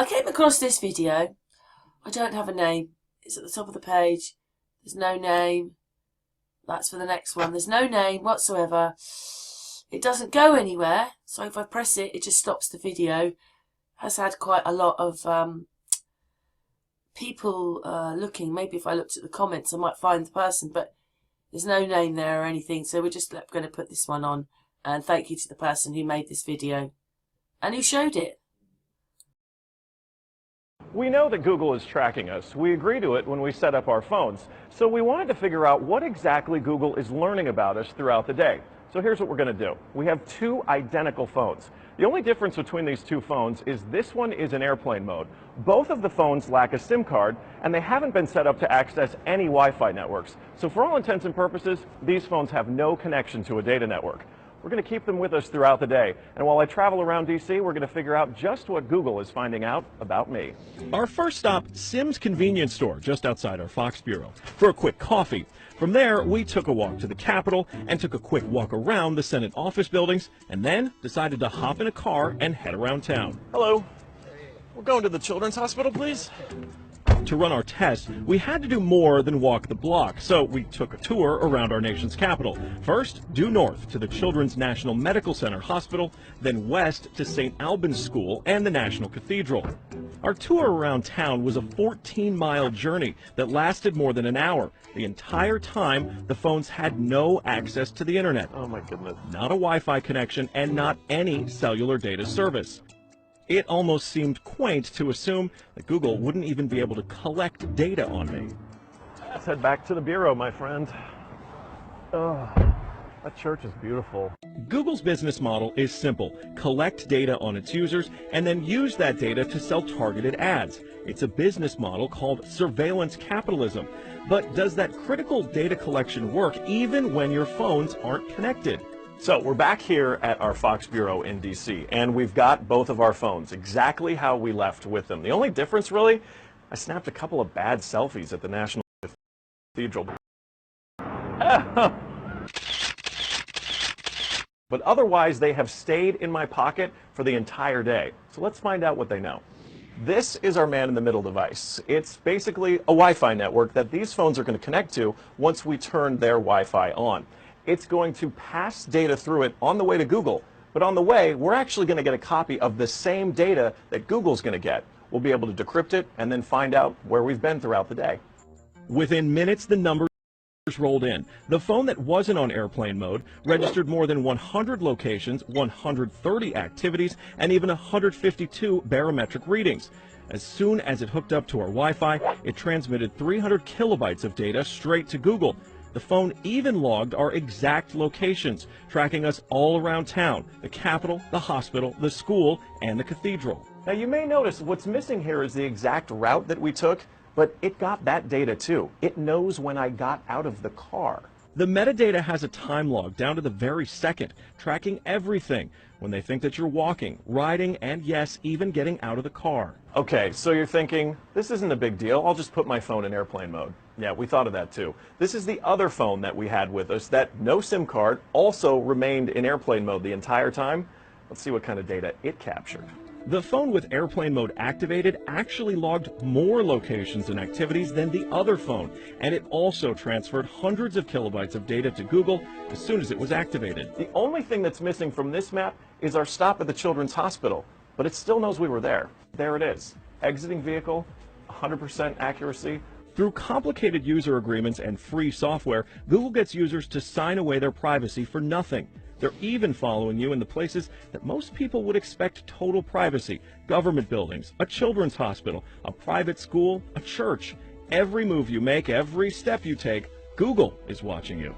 I came across this video. I don't have a name. It's at the top of the page. There's no name. That's for the next one. There's no name whatsoever. It doesn't go anywhere. So if I press it, it just stops the video. Has had quite a lot of people looking. Maybe if I looked at the comments, I might find the person. But there's no name there or anything. So we're just going to put this one on. And thank you to the person who made this video and who showed it. We know that Google is tracking us. We agree to it when we set up our phones. So we wanted to figure out what exactly Google is learning about us throughout the day. So here's what we're going to do. We have two identical phones. The only difference between these two phones is this one is in airplane mode. Both of the phones lack a SIM card, and they haven't been set up to access any Wi-Fi networks. So for all intents and purposes, these phones have no connection to a data network. We're going to keep them with us throughout the day. And while I travel around DC, we're going to figure out just what Google is finding out about me. Our first stop, Sim's convenience store, just outside our Fox bureau, for a quick coffee. From there, we took a walk to the Capitol and took a quick walk around the Senate office buildings, and then decided to hop in a car and head around town. Hello. We're going to the Children's Hospital, please. To run our test, we had to do more than walk the block, so we took a tour around our nation's capital. First, due north to the Children's National Medical Center Hospital, then west to St. Albans School and the National Cathedral. Our tour around town was a 14-mile journey that lasted more than an hour. The entire time, the phones had no access to the internet. Oh my goodness. Not a Wi-Fi connection and not any cellular data service. It almost seemed quaint to assume that Google wouldn't even be able to collect data on me. Let's head back to the bureau, my friend. Oh, that church is beautiful. Google's business model is simple. Collect data on its users and then use that data to sell targeted ads. It's a business model called surveillance capitalism. But does that critical data collection work even when your phones aren't connected? So we're back here at our Fox Bureau in DC, and we've got both of our phones exactly how we left with them. The only difference, really, I snapped a couple of bad selfies at the National Cathedral. But otherwise, they have stayed in my pocket for the entire day. So let's find out what they know. This is our man-in-the-middle device. It's basically a Wi-Fi network that these phones are going to connect to once we turn their Wi-Fi on. It's going to pass data through it on the way to Google, but on the way, we're actually going to get a copy of the same data that Google's going to get. We'll be able to decrypt it and then find out where we've been throughout the day. Within minutes, the numbers rolled in. The phone that wasn't on airplane mode registered more than 100 locations, 130 activities, and even 152 barometric readings. As soon as it hooked up to our Wi-Fi, it transmitted 300 kilobytes of data straight to Google. The phone even logged our exact locations, tracking us all around town, the Capitol, the hospital, the school, and the cathedral. Now you may notice what's missing here is the exact route that we took, but it got that data too. It knows when I got out of the car. The metadata has a time log down to the very second, tracking everything when they think that you're walking, riding, and yes, even getting out of the car. Okay, so you're thinking, this isn't a big deal. I'll just put my phone in airplane mode. Yeah, we thought of that too. This is the other phone that we had with us that no SIM card also remained in airplane mode the entire time. Let's see what kind of data it captured. The phone with airplane mode activated actually logged more locations and activities than the other phone, and it also transferred hundreds of kilobytes of data to Google as soon as it was activated. The only thing that's missing from this map is our stop at the Children's Hospital, but it still knows we were there. There it is. Exiting vehicle, 100% accuracy. Through complicated user agreements and free software, Google gets users to sign away their privacy for nothing. They're even following you in the places that most people would expect total privacy: government buildings, a children's hospital, a private school, a church. Every move you make, every step you take, Google is watching you.